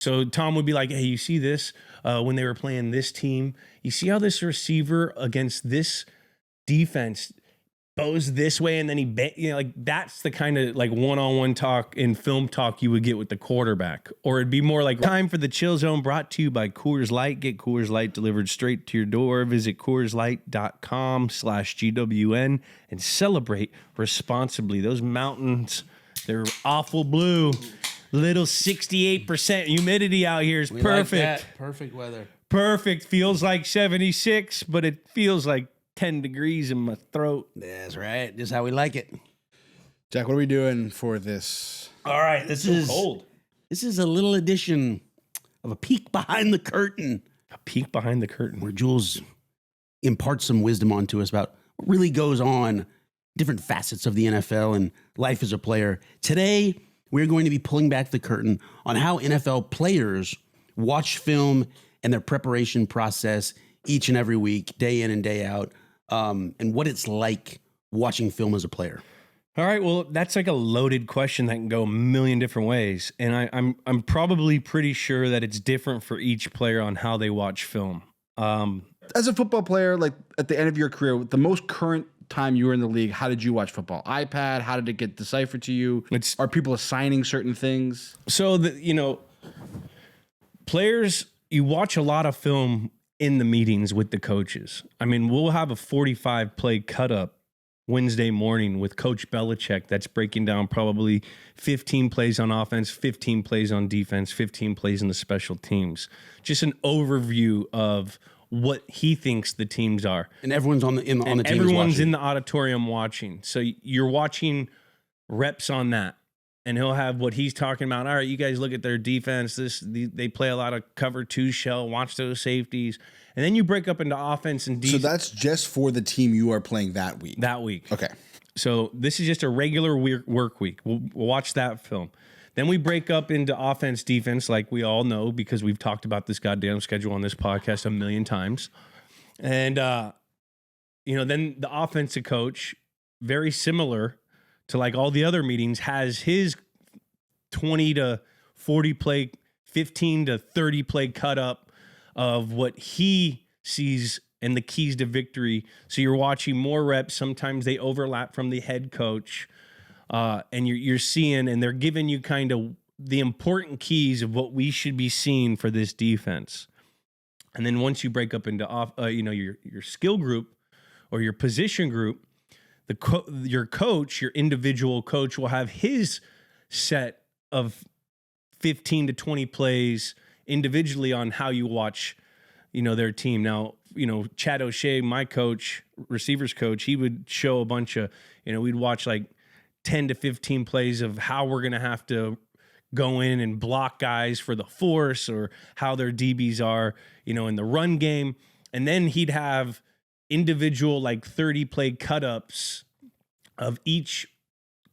So Tom would be like, hey, you see this when they were playing this team? You see how this receiver against this defense goes this way, and then like that's the kind of like one-on-one talk in film talk you would get with the quarterback. Or it'd be more like time for the Chill Zone, brought to you by Coors Light. Get Coors Light delivered straight to your door. Visit CoorsLight.com/GWN and celebrate responsibly. Those mountains, they're awful blue. Little 68% humidity out here is perfect. Like that. Perfect weather. Perfect. Feels like 76, but it feels like 10 degrees in my throat. That's right. Just how we like it. Jack, what are we doing for this? All right. This is cold. This is a little edition of a peek behind the curtain. A peek behind the curtain. Where Jules imparts some wisdom onto us about what really goes on, different facets of the NFL and life as a player. Today, we're going to be pulling back the curtain on how NFL players watch film and their preparation process each and every week, day in and day out, and what it's like watching film as a player. All right, well, that's like a loaded question that can go a million different ways, and I'm probably pretty sure that it's different for each player on how they watch film. As a football player, like at the end of your career, the most current time you were in the league, how did you watch football? iPad? How did it get deciphered to you? Are people assigning certain things? So players, you watch a lot of film in the meetings with the coaches. I mean, we'll have a 45 play cut up Wednesday morning with Coach Belichick that's breaking down probably 15 plays on offense, 15 plays on defense, 15 plays in the special teams. Just an overview of what he thinks the teams are. And everyone's on the team. Everyone's in the auditorium watching. So you're watching reps on that. And he'll have what he's talking about. All right, you guys look at their defense. They play a lot of cover 2 shell. Watch those safeties. And then you break up into offense and defense. So that's just for the team you are playing that week? That week. Okay. So this is just a regular work week. We'll watch that film. Then we break up into offense, defense, like we all know, because we've talked about this goddamn schedule on this podcast a million times. And, then the offensive coach, very similar to like all the other meetings, has his 20 to 40 play, 15 to 30 play cut up of what he sees and the keys to victory. So you're watching more reps. Sometimes they overlap from the head coach. And you're seeing, and they're giving you kind of the important keys of what we should be seeing for this defense. And then once you break up into your skill group or your position group, your coach, your individual coach, will have his set of 15 to 20 plays individually on how you watch, their team. Now, Chad O'Shea, my coach, receivers coach, he would show a bunch of, we'd watch like 10 to 15 plays of how we're going to have to go in and block guys for the force, or how their DBs are, in the run game. And then he'd have individual like 30 play cut-ups of each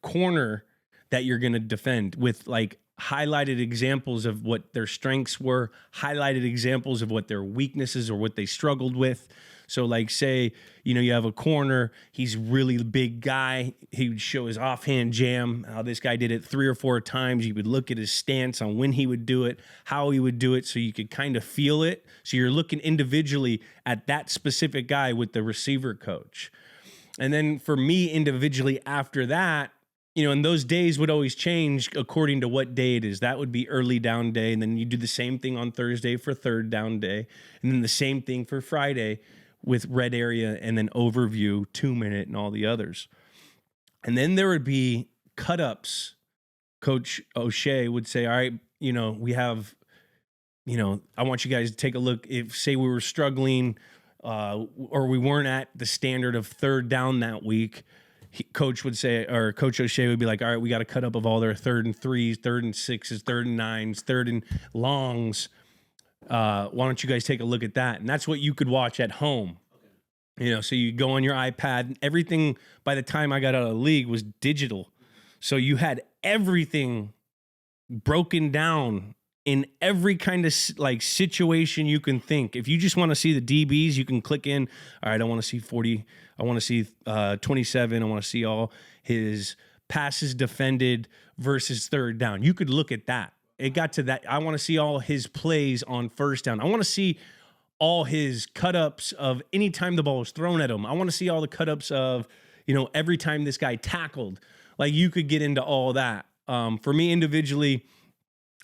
corner that you're going to defend, with like highlighted examples of what their strengths were, highlighted examples of what their weaknesses or what they struggled with. So like, say, you have a corner, he's really big guy. He would show his offhand jam, how this guy did it 3 or 4 times. You would look at his stance on when he would do it, how he would do it, so you could kind of feel it. So you're looking individually at that specific guy with the receiver coach. And then for me individually after that, and those days would always change according to what day it is. That would be early down day. And then you do the same thing on Thursday for third down day. And then the same thing for Friday with red area and then overview, 2-minute, and all the others. And then there would be cut-ups. Coach O'Shea would say, all right, we have, I want you guys to take a look. If, say, we were struggling or we weren't at the standard of third down that week, Coach O'Shea would be like, all right, we got a cut up of all their 3rd and 3s, 3rd and 6s, 3rd and 9s, 3rd and longs. Why don't you guys take a look at that? And that's what you could watch at home. Okay. So you go on your iPad. Everything by the time I got out of the league was digital. So you had everything broken down in every kind of like situation you can think. If you just want to see the DBs, you can click in. All right, I want to see 40. I want to see 27. I want to see all his passes defended versus third down. You could look at that. It got to that. I want to see all his plays on first down. I want to see all his cut-ups of any time the ball was thrown at him. I want to see all the cut-ups of, every time this guy tackled. Like, you could get into all that. For me individually,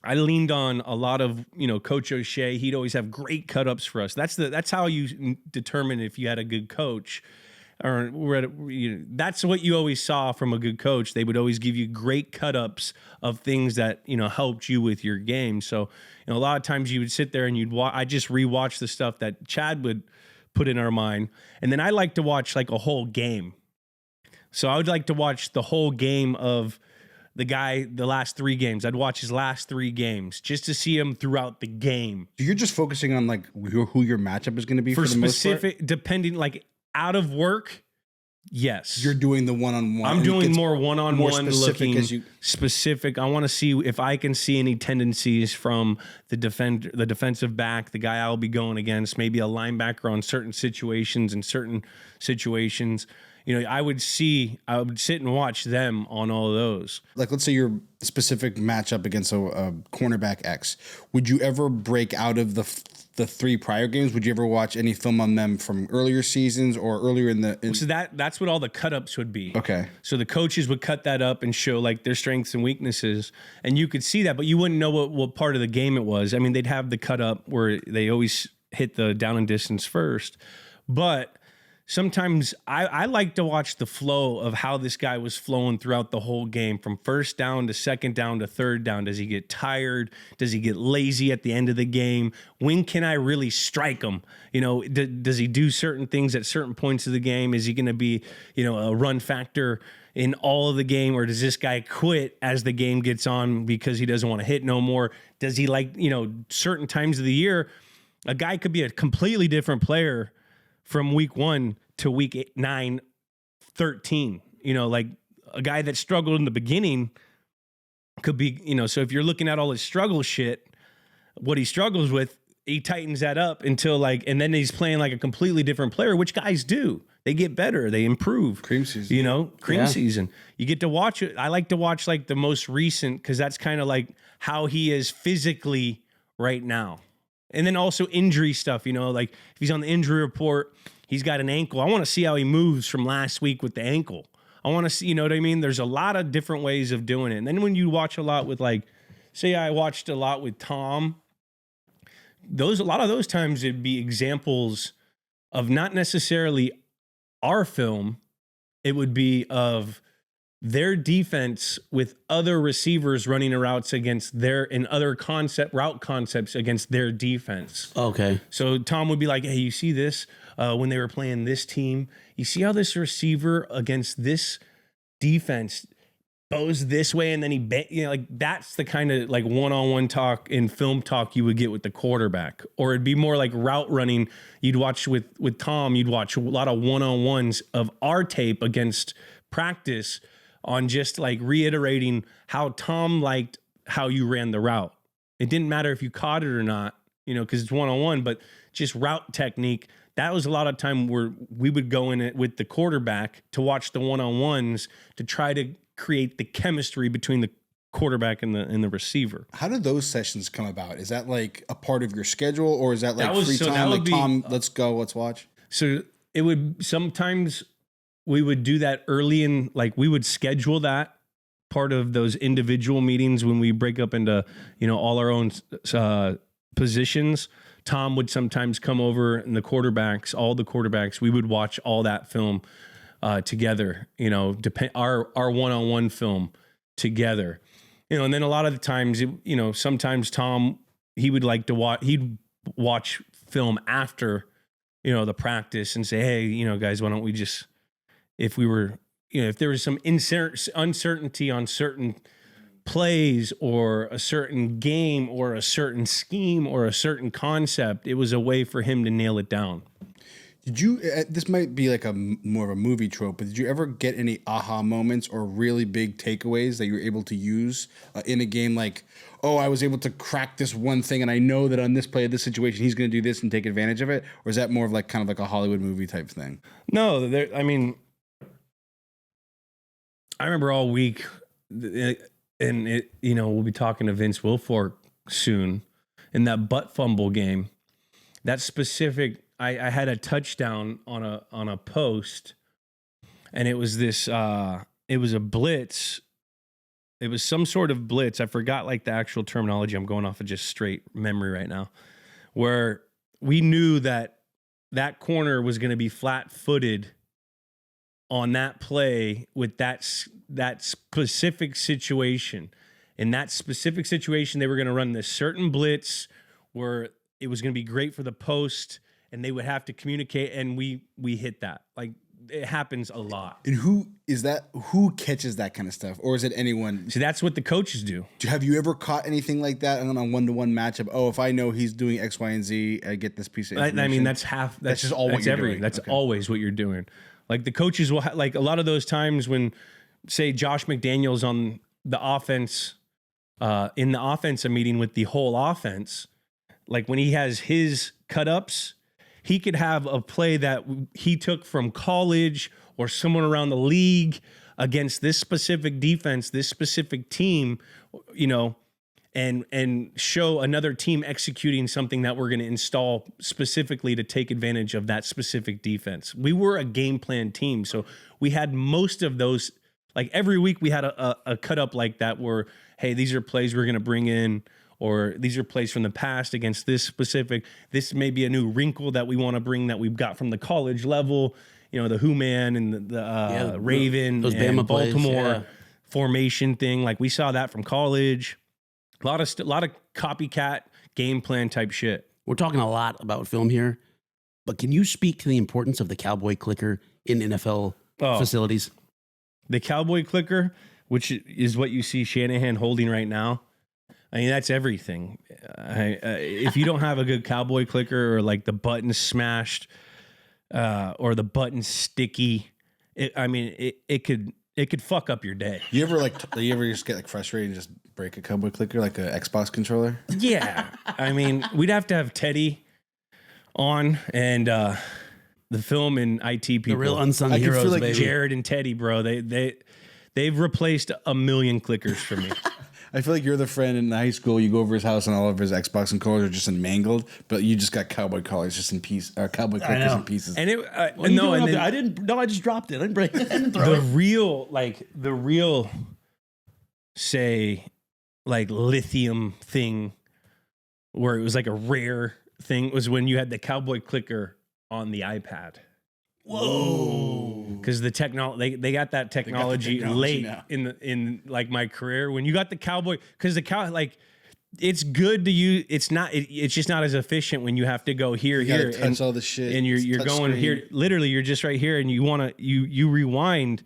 I leaned on a lot of, Coach O'Shea. He'd always have great cut-ups for us. That's how you determine if you had a good coach. Or that's what you always saw from a good coach. They would always give you great cut-ups of things that, helped you with your game. So, a lot of times you would sit there and I just rewatch the stuff that Chad would put in our mind. And then I like to watch like a whole game. So I would like to watch the whole game of the guy, the last 3 games. I'd watch his last 3 games just to see him throughout the game. So you're just focusing on like who your matchup is going to be for the specific, most part? depending, like out of work. Yes. You're doing the one-on-one. I'm doing more one-on-one more specific looking specific. I want to see if I can see any tendencies from the defensive back, the guy I'll be going against, maybe a linebacker on certain situations. I would sit and watch them on all of those. Like, let's say your specific matchup against a cornerback X. Would you ever break out of the 3 prior games? Would you ever watch any film on them from earlier seasons or earlier So that's what all the cut-ups would be. Okay. So the coaches would cut that up and show like their strengths and weaknesses, and you could see that, but you wouldn't know what part of the game it was. I mean, they'd have the cut-up where they always hit the down and distance first, but sometimes I like to watch the flow of how this guy was flowing throughout the whole game, from first down to second down to third down. Does he get tired? Does he get lazy at the end of the game? When can I really strike him? Does he do certain things at certain points of the game? Is he going to be, a run factor in all of the game, or does this guy quit as the game gets on because he doesn't want to hit no more? Does he certain times of the year, a guy could be a completely different player from week 1 to week 9, 13, like a guy that struggled in the beginning could be, so if you're looking at all his struggle shit, what he struggles with, he tightens that up until and then he's playing like a completely different player, which guys do. They get better. They improve. Cream season. Cream season. You get to watch it. I like to watch like the most recent, because that's kind of like how he is physically right now. And then also injury stuff, like if he's on the injury report, he's got an ankle. I want to see how he moves from last week with the ankle. I want to see, you know what I mean? There's a lot of different ways of doing it. And then when you watch a lot with say I watched a lot with Tom, a lot of those times it'd be examples of not necessarily our film. It would be of their defense with other receivers running routes against other route concepts against their defense. Okay. So Tom would be like, hey, you see this when they were playing this team? You see how this receiver against this defense bows this way, and then that's the kind of like one-on-one talk and film talk you would get with the quarterback. Or it'd be more like route running. You'd watch with Tom, you'd watch a lot of one-on-ones of our tape against practice on just like reiterating how Tom liked how you ran the route. It didn't matter if you caught it or not, because it's one-on-one, but just route technique. That was a lot of time where we would go in it with the quarterback to watch the one-on-ones to try to create the chemistry between the quarterback and the receiver. How did those sessions come about? Is that like a part of your schedule, or is that like free time? That like, Tom, let's go, let's watch. So it would sometimes we would do that early in, we would schedule that part of those individual meetings when we break up into, all our own positions. Tom would sometimes come over, and all the quarterbacks, we would watch all that film together, our one-on-one film together, and then a lot of the times, sometimes Tom, he would like to he'd watch film after, the practice and say, hey, guys, why don't we just, if there was some uncertainty on certain plays or a certain game or a certain scheme or a certain concept, it was a way for him to nail it down. Did you, this might be like more of a movie trope, but did you ever get any aha moments or really big takeaways that you were able to use in a game? Like, oh, I was able to crack this one thing, and I know that on this play, this situation, he's going to do this and take advantage of it? Or is that more of like kind of like a Hollywood movie type thing? No, I remember all week, and we'll be talking to Vince Wilfork soon. In that butt fumble game, that specific, I had a touchdown on a post, and it was this, it was a blitz. It was some sort of blitz. I forgot like the actual terminology. I'm going off of just straight memory right now, where we knew that corner was going to be flat-footed on that play with that specific situation. In that specific situation, they were going to run this certain blitz where it was going to be great for the post, and they would have to communicate, and we hit that. Like, it happens a lot. And who catches that kind of stuff? Or is it anyone? See, that's what the coaches do. Have you ever caught anything like that on a one-to-one matchup? Oh, if I know he's doing X, Y, and Z, I get this piece of information. I mean, that's just all what you're doing. That's always what you're doing. Like the coaches will like a lot of those times when, say, Josh McDaniels on the offense, in the offensive meeting with the whole offense, like when he has his cut-ups, he could have a play that he took from college or someone around the league against this specific defense, this specific team, and show another team executing something that we're going to install specifically to take advantage of that specific defense. We were a game plan team, so we had most of those. Like every week we had a cut up like that where, hey, these are plays we're going to bring in, or these are plays from the past against this specific. This may be a new wrinkle that we want to bring that we've got from the college level. The Who Man and the Raven, those and Bama plays, Baltimore formation thing. Like we saw that from college. A lot of copycat game plan type shit. We're talking a lot about film here, but can you speak to the importance of the cowboy clicker in NFL facilities? The cowboy clicker, which is what you see Shanahan holding right now. I mean, that's everything. If you don't have a good cowboy clicker, or like the button smashed, or the button sticky, it could fuck up your day. You ever just get like frustrated and just break a cowboy clicker like an Xbox controller? Yeah. I mean, we'd have to have Teddy on and the film and IT people. The real unsung I can heroes, feel like baby. Jared and Teddy, bro. They've replaced 1 million clickers for me. I feel like you're the friend in high school. You go over his house and all of his Xbox controllers are just in mangled, but you just got cowboy collars just in piece, or cowboy clickers in pieces. And I didn't. No, I just dropped it. I didn't break it. I didn't throw it. The real, say, like lithium thing, where it was like a rare thing, was when you had the cowboy clicker on the iPad. Whoa! Because the technology, they got that technology late now. in like my career. When you got the cowboy, because it's good to use. It's just not as efficient when you have to go here touch all the shit, and you're going screen. Here. Literally, you're just right here, and you rewind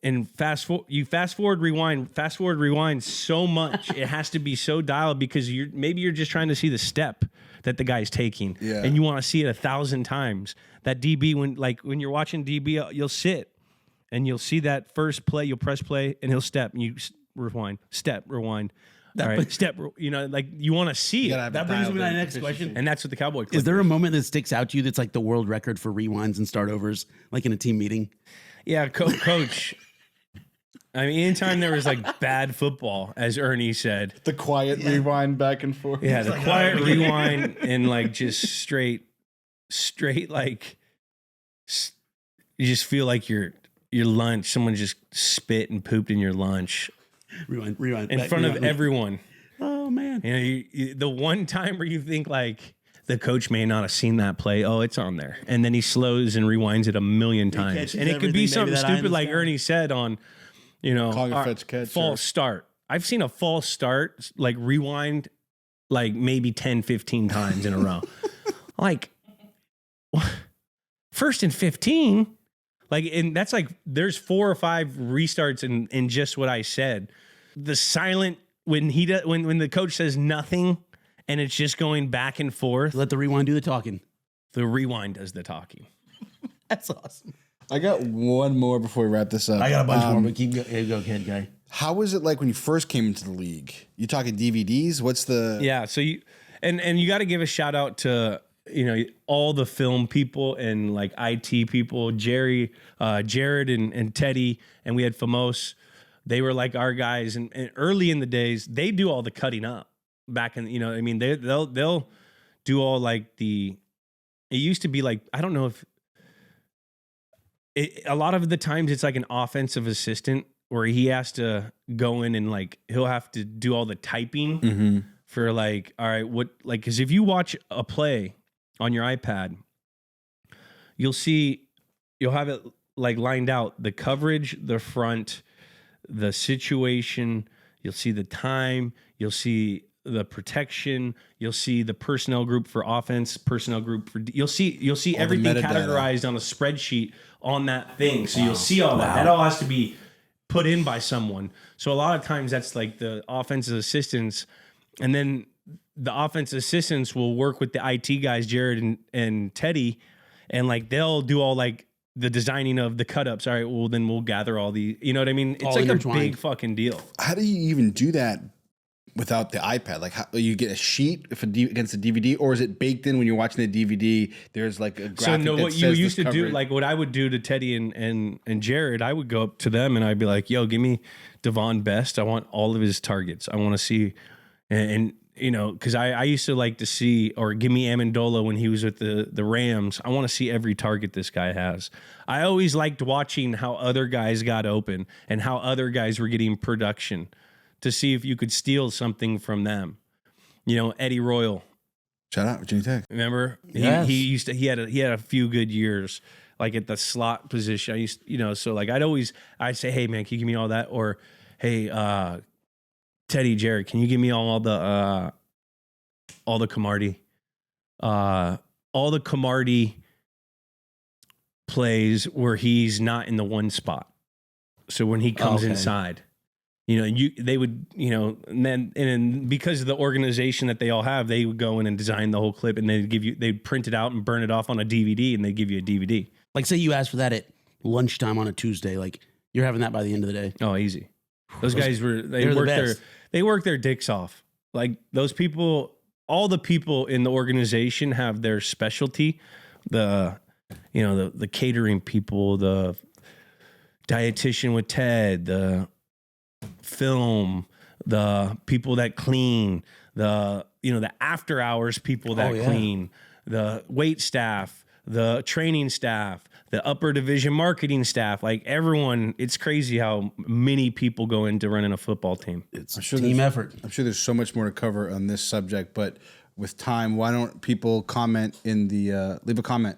and fast forward rewind so much. It has to be so dialed because you're just trying to see the step that the guy's taking, and you want to see it 1,000 times. That DB, when you're watching DB, you'll sit and you'll see that first play, you'll press play, and he'll step, and you rewind, step, rewind. All right, step, you want to see it. That brings me to my next question. And that's what the cowboy clicker is. There a moment that sticks out to you that's like the world record for rewinds and start overs, like in a team meeting? Yeah, coach. I mean, anytime there was like bad football, as Ernie said, the quiet rewind back and forth. Yeah, the quiet rewind and like just straight like you just feel like your lunch. Someone just spit and pooped in your lunch. Rewind in front of everyone. Oh man! You the one time where you think like the coach may not have seen that play. Oh, it's on there, and then he slows and rewinds it 1 million times, and it could be something stupid like Ernie said on. Fetch catch, false start. I've seen a false start, like rewind, like maybe 10, 15 times in a row. Like, first and 15, and that's like, there's 4 or 5 restarts in just what I said. The silent, when the coach says nothing and it's just going back and forth. Let the rewind do the talking. The rewind does the talking. That's awesome. I got one more before we wrap this up. I got a bunch more, but keep go ahead, guy. How was it like when you first came into the league? You talking DVDs? What's the... Yeah, so you got to give a shout out to, all the film people and like IT people, Jared and Teddy, and we had Famos They were like our guys, and early in the days, they do all the cutting up. Back in, I mean, they'll do all like the. It used to be like, I don't know if. A lot of the times it's like an offensive assistant where he has to go in and like he'll have to do all the typing for like, all right, what, like, because if you watch a play on your iPad, you'll have it like lined out, the coverage, the front, the situation, you'll see the time, you'll see the protection, you'll see the personnel group for offense, personnel group for you'll see everything categorized on a spreadsheet on that thing. So you'll see all that. That all has to be put in by someone. So a lot of times that's like the offensive assistants, and then the offensive assistants will work with the IT guys, Jared and Teddy, and like they'll do all like the designing of the cut ups. All right, well then we'll gather all the, you know what I mean? It's all like a big fucking deal. How do you even do that without the iPad? Like, how you get a sheet against a DVD, or is it baked in when you're watching the DVD? There's like a graphic. So no, what you used to do, like what I would do to Teddy and Jared, I would go up to them and I'd be like, "Yo, give me Devon Best. I want all of his targets. I want to see," and because I used to like to see, or give me Amendola when he was with the Rams. I want to see every target this guy has. I always liked watching how other guys got open and how other guys were getting production, to see if you could steal something from them. Eddie Royal. Shout out Virginia Tech. Remember? Yes. He had a few good years, like at the slot position. I used, so like I'd say, "Hey man, can you give me all that?" Or, "Hey, Teddy, Jared, can you give me all the Camardi? All the Camardi plays where he's not in the one spot. So when he comes inside, they would, and then because of the organization that they all have, they would go in and design the whole clip, and they'd print it out and burn it off on a DVD, and they'd give you a DVD. Like, say you asked for that at lunchtime on a Tuesday, like you're having that by the end of the day. Oh, easy. Those guys they work their dicks off. Like those people, all the people in the organization have their specialty. The catering people, the dietitian with Ted, the film, the people that clean, the after hours people that clean, the wait staff, the training staff, the upper division marketing staff, like everyone. It's crazy how many people go into running a football team. It's a team effort. I'm sure there's so much more to cover on this subject, but with time, why don't people comment in the leave a comment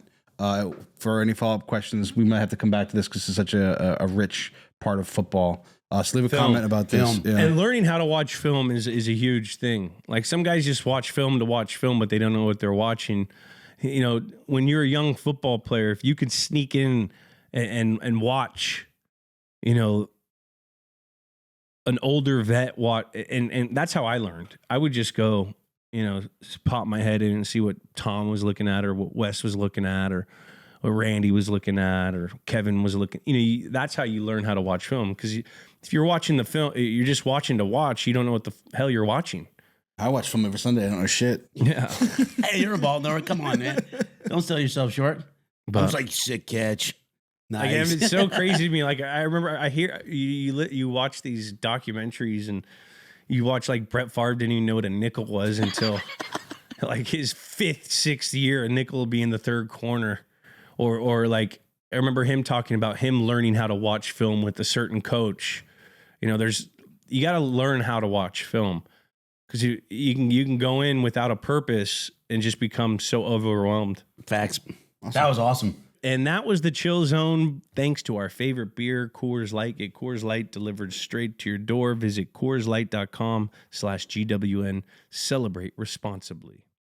for any follow-up questions? We might have to come back to this because it's such a rich part of football. So leave a comment about this. Yeah. And learning how to watch film is a huge thing. Like some guys just watch film to watch film, but they don't know what they're watching. When you're a young football player, if you could sneak in and watch, an older vet watch, and that's how I learned. I would just go, just pop my head in and see what Tom was looking at, or what Wes was looking at, or what Randy was looking at, or Kevin was looking. That's how you learn how to watch film. Because if you're watching the film, you're just watching to watch. You don't know what the hell you're watching. I watch film every Sunday. I don't know shit. Yeah. Hey, you're a ball knower. Come on, man. Don't sell yourself short. I was like, sick catch. Nice. Like, it's so crazy to me. Like, I remember I hear you watch these documentaries, and you watch like Brett Favre didn't even know what a nickel was until like his 5th, 6th year. A nickel will be in the third corner, or like I remember him talking about him learning how to watch film with a certain coach. You got to learn how to watch film. Because you can go in without a purpose and just become so overwhelmed. Facts. Awesome. That was awesome. And that was the Chill Zone. Thanks to our favorite beer, Coors Light. Get Coors Light delivered straight to your door. Visit CoorsLight.com/GWN. Celebrate responsibly.